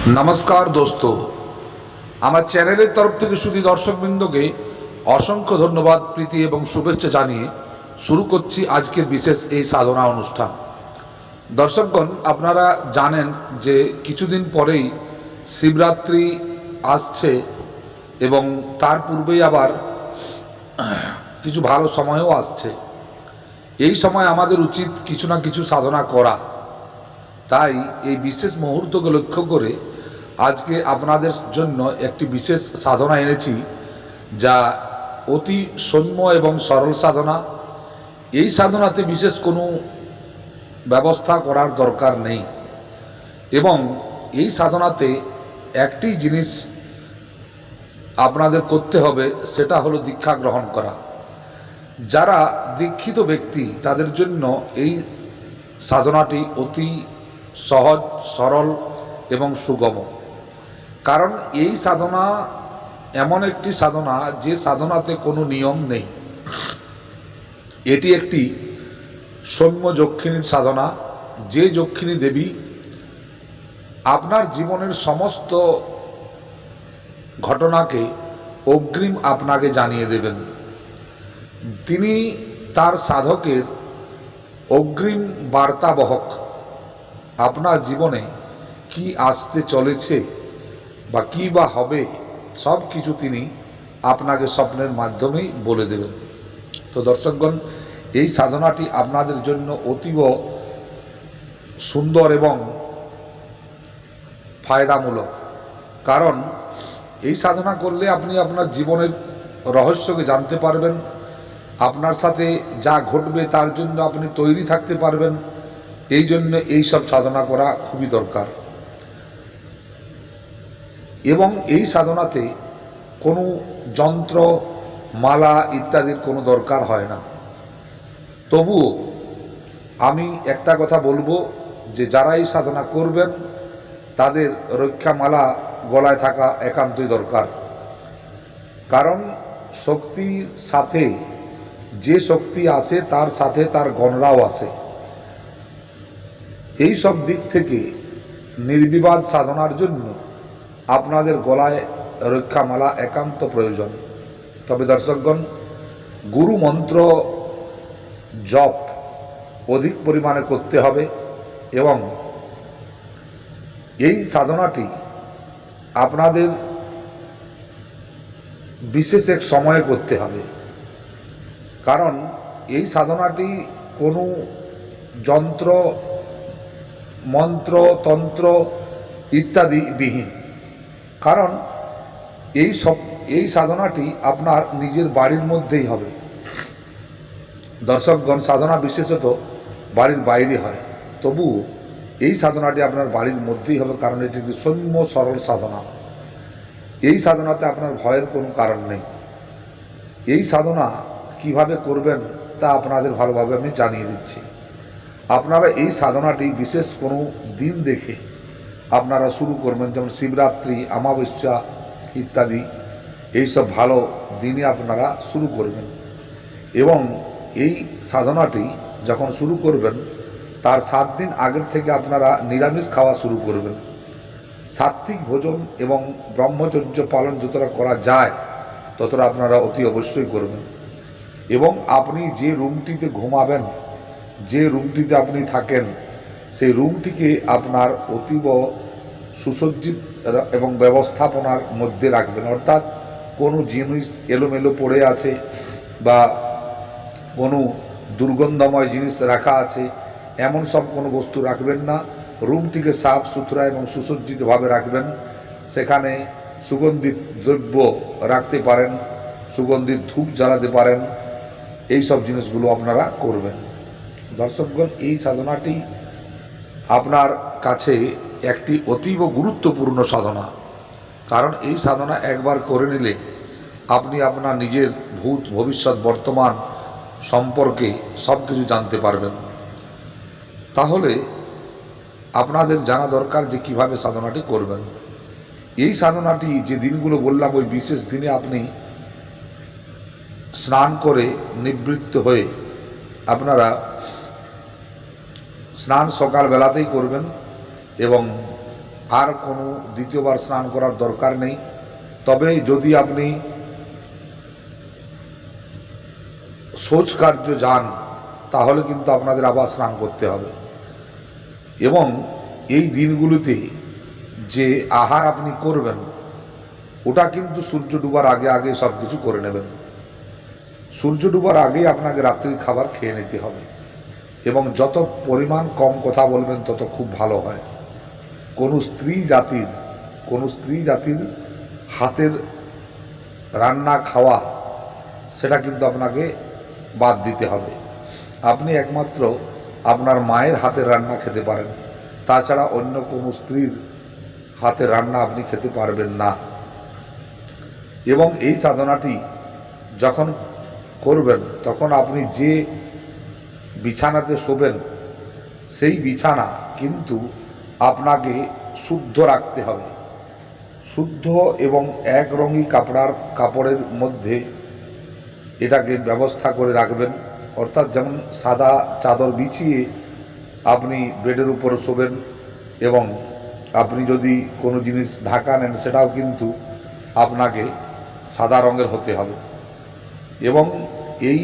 नमस्कार दोस्तों আমার চ্যানেলের তরফ থেকে শুধু দর্শকবৃন্দকে অসংখ্য ধন্যবাদ প্রীতি এবং শুভেচ্ছা জানিয়ে শুরু করছি আজকের বিশেষ এই সাধনা অনুষ্ঠান। দর্শকগণ, আপনারা জানেন যে কিছুদিন পরেই শিবরাত্রি আসছে এবং তার পূর্বেই আবার কিছু ভালো সময়ও আসছে। এই সময় আমাদের উচিত কিছু না কিছু সাধনা করা। তাই এই বিশেষ মুহূর্তকে লক্ষ্য করে আজকে আপনাদের জন্য একটি বিশেষ সাধনা এনেছি, যা অতি সৌম্য এবং সরল সাধনা। এই সাধনাতে বিশেষ কোনো ব্যবস্থা করার দরকার নেই এবং এই সাধনাতে একটি জিনিস আপনাদের করতে হবে, সেটা হলো দীক্ষা গ্রহণ করা। যারা দীক্ষিত ব্যক্তি তাদের জন্য এই সাধনাটি অতি সহজ, সরল এবং সুগম। কারণ এই সাধনা এমন একটি সাধনা যে সাধনাতে কোনো নিয়ম নেই। এটি একটি সৌম্য যক্ষিণীর সাধনা, যে যক্ষিণী দেবী আপনার জীবনের সমস্ত ঘটনাকে অগ্রিম আপনাকে জানিয়ে দেবেন। তিনি তার সাধকের অগ্রিম বার্তাবহক। আপনার জীবনে কি আসতে চলেছে বা কী বা হবে, সব কিছু তিনি আপনাকে স্বপ্নের মাধ্যমেই বলে দেবেন। তো দর্শকগণ, এই সাধনাটি আপনাদের জন্য অতীব সুন্দর এবং ফায়দামূলক। কারণ এই সাধনা করলে আপনি আপনার জীবনের রহস্যকে জানতে পারবেন। আপনার সাথে যা ঘটবে তার জন্য আপনি তৈরি থাকতে পারবেন। এই জন্য এই সব সাধনা করা খুবই দরকার। এবং এই সাধনাতে কোনো যন্ত্র, মালা ইত্যাদির কোনো দরকার হয় না। তবুও আমি একটা কথা বলবো যে যারা এই সাধনা করবেন তাদের রক্ষামালা গলায় থাকা একান্তই দরকার। কারণ শক্তির সাথে যে শক্তি আসে তার সাথে তার গণরাও আসে। এই সব দিক থেকে নির্বিবাদ সাধনার জন্য আপনাদের গলায় রক্ষামালা একান্ত প্রয়োজন। তবে দর্শকগণ, গুরু মন্ত্র জপ অধিক পরিমাণে করতে হবে এবং এই সাধনাটি আপনাদের বিশেষ এক সময়ে করতে হবে। কারণ এই সাধনাটি কোনো যন্ত্র, মন্ত্র, তন্ত্র ইত্যাদি বিহীন। কারণ এই সাধনাটি আপনার নিজের বাড়ির মধ্যেই হবে। দর্শকগণ, সাধনা বিশেষত বাড়ির বাইরে হয়, তবু এই সাধনাটি আপনার বাড়ির মধ্যেই হবে। কারণ এটি একটি সৌম্য সরল সাধনা। এই সাধনাতে আপনার ভয়ের কোনো কারণ নেই। এই সাধনা কিভাবে করবেন তা আপনাদের ভালোভাবে আমি জানিয়ে দিচ্ছি। আপনারা এই সাধনাটি বিশেষ কোনো দিন দেখে আপনারা শুরু করবেন, যেমন শিবরাত্রি, অমাবস্যা ইত্যাদি। এইসব ভালো দিনে আপনারা শুরু করবেন এবং এই সাধনাটি যখন শুরু করবেন তার 7 দিন আগের থেকে আপনারা নিরামিষ খাওয়া শুরু করবেন। সাত্ত্বিক ভোজন এবং ব্রহ্মচর্য পালন যতটা করা যায় ততটা আপনারা অতি অবশ্যই করবেন। এবং আপনি যে রুমটিতে ঘুমাবেন, যে রুমটিতে আপনি থাকেন, সেই রুমটিকে আপনার অতীব সুসজ্জিত এবং ব্যবস্থাপনার মধ্যে রাখবেন। অর্থাৎ কোনো জিনিস এলোমেলো পড়ে আছে বা কোনো দুর্গন্ধময় জিনিস রাখা আছে, এমন সব কোনো বস্তু রাখবেন না। রুমটিকে সাফ সুতরা এবং সুসজ্জিতভাবে রাখবেন। সেখানে সুগন্ধিত দ্রব্য রাখতে পারেন, সুগন্ধিত ধূপ জ্বালাতে পারেন। এই সব জিনিসগুলো আপনারা করবেন। দর্শকগণ, এই সাধনাটি আপনার কাছে একটি অতীব গুরুত্বপূর্ণ সাধনা। কারণ এই সাধনা একবার করে নিলে আপনি আপনার নিজের ভূত, ভবিষ্যৎ, বর্তমান সম্পর্কে সব কিছু জানতে পারবেন। তাহলে আপনাদের জানা দরকার যে কিভাবে সাধনাটি করবেন। এই সাধনাটি যে দিনগুলো বললাম, ওই বিশেষ দিনে আপনি স্নান করে নিবৃত্ত হয়ে আপনারা স্নান সকালবেলাতেই করবেন এবং আর কোনো দ্বিতীয়বার স্নান করার দরকার নেই। তবে যদি আপনি শৌচ কার্য যান তাহলে কিন্তু আপনাদের আবার স্নান করতে হবে। এবং এই দিনগুলিতে যে আহার আপনি করবেন ওটা কিন্তু সূর্য ডুবার আগে আগে সব কিছু করে নেবেন। সূর্য ডুবার আগেই আপনাকে রাত্রির খাবার খেয়ে নিতে হবে এবং যত পরিমাণ কম কথা বলবেন তত খুব ভালো হয়। কোনো স্ত্রী জাতির হাতের রান্না খাওয়া সেটা কিন্তু আপনাকে বাদ দিতে হবে। আপনি একমাত্র আপনার মায়ের হাতের রান্না খেতে পারেন, তাছাড়া অন্য কোনো স্ত্রীর হাতের রান্না আপনি খেতে পারবেন না। এবং এই সাধনাটি যখন করবেন তখন আপনি যে বিছানাতে শোবেন সেই বিছানা কিন্তু আপনাকে শুদ্ধ রাখতে হবে। শুদ্ধ এবং একরঙি কাপড়ের মধ্যে এটাকে ব্যবস্থা করে রাখবেন। অর্থাৎ যেমন সাদা চাদর বিছিয়ে আপনি বেডের উপর শোবেন এবং আপনি যদি কোনো জিনিস ঢাকা নেন সেটাও কিন্তু আপনাকে সাদা রঙের হতে হবে। এবং এই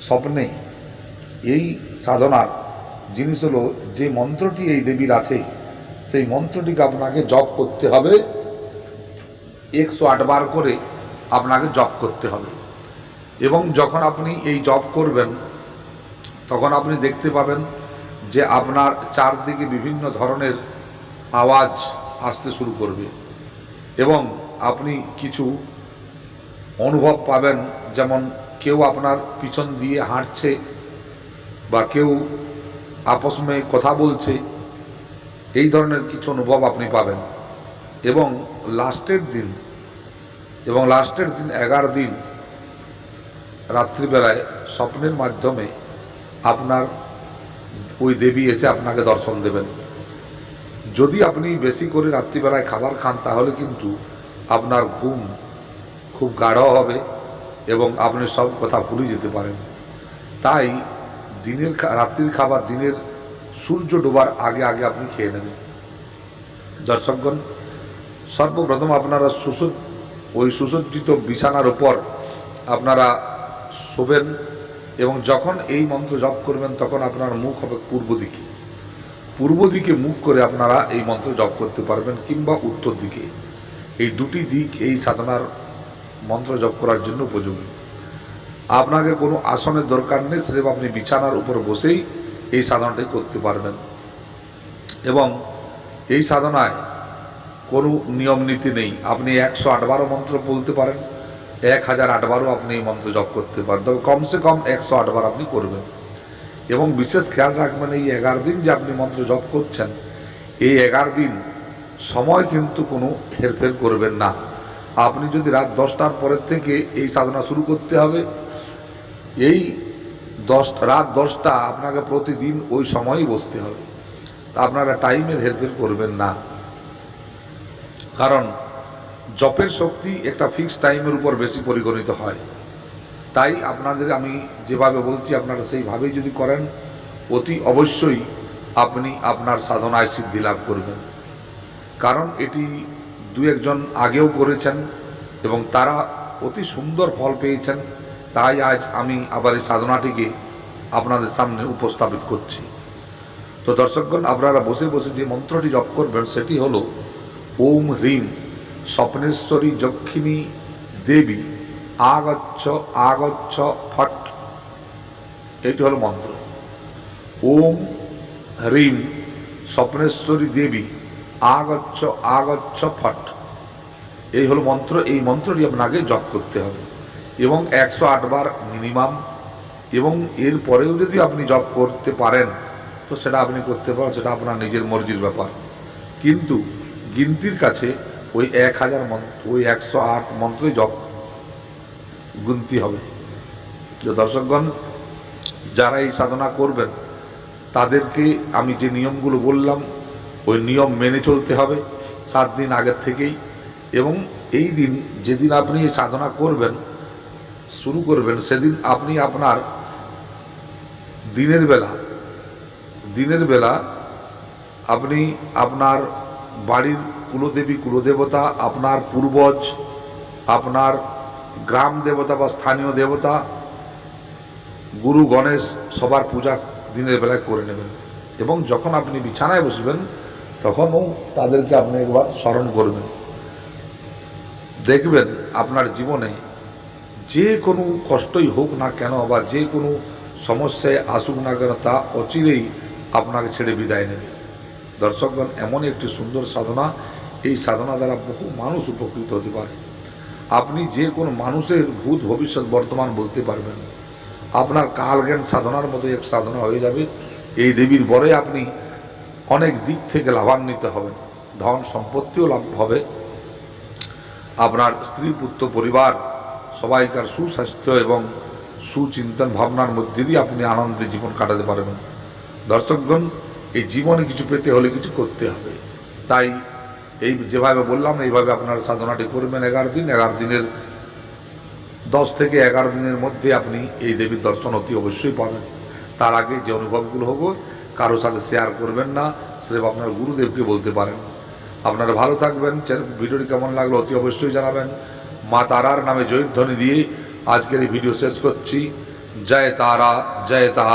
স্বপ্নে এই সাধনার জিনিস হলো যে মন্ত্রটি এই দেবীর আছে সেই মন্ত্রটিকে আপনাকে জপ করতে হবে, 108 বার করে আপনাকে জপ করতে হবে। এবং যখন আপনি এই জপ করবেন তখন আপনি দেখতে পাবেন যে আপনার চারদিকে বিভিন্ন ধরনের আওয়াজ আসতে শুরু করবে এবং আপনি কিছু অনুভব পাবেন, যেমন কেউ আপনার পিছন দিয়ে হাঁটছে বা কেউ আপস মে কথা বলছে, এই ধরনের কিছু অনুভব আপনি পাবেন। এবং লাস্টের দিন 11 দিন রাত্রিবেলায় স্বপ্নের মাধ্যমে আপনার ওই দেবী এসে আপনাকে দর্শন দেবেন। যদি আপনি বেশি করে রাত্রিবেলায় খাবার খান তাহলে কিন্তু আপনার ঘুম খুব গাঢ় হবে এবং আপনি সব কথা ভুলে যেতে পারেন। তাই রাত্রির খাবার দিনের সূর্য ডোবার আগে আগে আপনি খেয়ে নেবেন। দর্শকগণ, সর্বপ্রথম আপনারা সুসজ্জিত বিছানার উপর আপনারা শোবেন এবং যখন এই মন্ত্র জপ করবেন তখন আপনার মুখ হবে পূর্ব দিকে মুখ করে আপনারা এই মন্ত্র জপ করতে পারবেন, কিংবা উত্তর দিকে। এই দুটি দিক এই সাধনার মন্ত্র জপ করার জন্য উপযোগী। আপনাকে কোনো আসনের দরকার নেই, স্রেফ আপনি বিছানার উপর বসেই এই সাধনাটি করতে পারবেন। এবং এই সাধনায় কোনো নিয়ম নীতি নেই। আপনি 108 বারও মন্ত্র বলতে পারেন, 1008 বারও আপনি এই মন্ত্র জপ করতে পারেন, তবে কমসে কম 108 বার আপনি করবেন। এবং বিশেষ খেয়াল রাখবেন, এই 11 দিন যে আপনি মন্ত্র জপ করছেন এই 11 দিন সময় কিন্তু কোনো হেরফের করবেন না। আপনি যদি রাত 10টার পরের থেকে এই সাধনা শুরু করতে হবে, এই রাত 10টা আপনাকে প্রতিদিন ওই সময়ই বসতে হবে। আপনারা টাইমের হেরফের করবেন না, কারণ জপের শক্তি একটা ফিক্সড টাইমের উপর বেশি পরিগণিত হয়। তাই আপনাদের আমি যেভাবে বলছি আপনারা সেইভাবেই যদি করেন অতি অবশ্যই আপনি আপনার সাধনায় সিদ্ধি লাভ করবেন। কারণ এটি 2-1 জন আগেও করেছেন এবং তারা অতি সুন্দর ফল পেয়েছেন। তাই আজ আমি আবার এই সাধনাটিকে আপনাদের সামনে উপস্থাপিত করছি। তো দর্শকগণ, আপনারা বসে বসে যে মন্ত্রটি জপ করবেন সেটি হলো ওম হ্রিম স্বপ্নেশ্বরী যক্ষিণী দেবী আগচ্ছ আগচ্ছ ফট। এটি হলো মন্ত্র। ওম হ্রিম স্বপ্নেশ্বরী দেবী আগচ্ছ আগচ্ছ ফট, এই হলো মন্ত্র। এই মন্ত্রটি আপনাকে জপ করতে হবে এবং 108 বার মিনিমাম। এবং এর পরেও যদি আপনি জপ করতে পারেন তো সেটা আপনি করতে পারেন, সেটা আপনার নিজের মর্জির ব্যাপার। কিন্তু গিনতির কাছে ওই 1000 মন্ত্র, ওই 108 মন্ত্রই জপ গুনতি হবে। তো দর্শকগণ, যারা এই সাধনা করবেন তাদেরকে আমি যে নিয়মগুলো বললাম ওই নিয়ম মেনে চলতে হবে 7 দিন আগের থেকেই। এবং এই দিন যেদিন আপনি এই সাধনা করবেন শুরু করবেন সেদিন আপনি আপনার দিনের বেলা আপনি আপনার বাড়ির কুলদেবী কুলদেবতা, আপনার পূর্বজ, আপনার গ্রাম দেবতা বা স্থানীয় দেবতা, গুরু গণেশ সবার পূজা দিনের বেলায় করে নেবেন। এবং যখন আপনি বিছানায় বসবেন তখনও তাদেরকে আপনি একবার স্মরণ করবেন। দেখবেন আপনার জীবনে যে কোনো কষ্টই হোক না কেন বা যে কোনো সমস্যায় আসুক না কেন, তা অচিরেই আপনাকে ছেড়ে বিদায় নেবে। দর্শকগণ, এমনই একটি সুন্দর সাধনা, এই সাধনা দ্বারা বহু মানুষ উপকৃত হতে পারে। আপনি যে কোনো মানুষের ভূত ভবিষ্যৎ বর্তমান বলতে পারবেন। আপনার কালজ্ঞান সাধনার মতো এক সাধনা হয়ে যাবে। এই দেবীর বরে আপনি অনেক দিক থেকে লাভান্বিত হবেন, ধন সম্পত্তিও লাভ হবে। আপনার স্ত্রী পুত্র পরিবার সবাইকার সুস্বাস্থ্য এবং সুচিন্তন ভাবনার মধ্যে দিয়ে আপনি আনন্দে জীবন কাটাতে পারবেন। দর্শকগণ, এই জীবনে কিছু পেতে হলে কিছু করতে হবে। তাই এই যেভাবে বললাম এইভাবে আপনার সাধনাটি করবেন 11 দিন। 11 দিনের 10 থেকে 11 দিনের মধ্যে আপনি এই দেবীর দর্শন অতি অবশ্যই পাবেন। তার আগে যে অনুভবগুলো হবে কারোর সাথে শেয়ার করবেন না, সেটা আপনার গুরুদেবকে বলতে পারেন। আপনারা ভালো থাকবেন। ভিডিওটি কেমন লাগলো অতি অবশ্যই জানাবেন। মা তারার নামে জয়ধ্বনি দিয়ে আজকের এই ভিডিও শেষ করছি। জয় তারা, জয় তারা।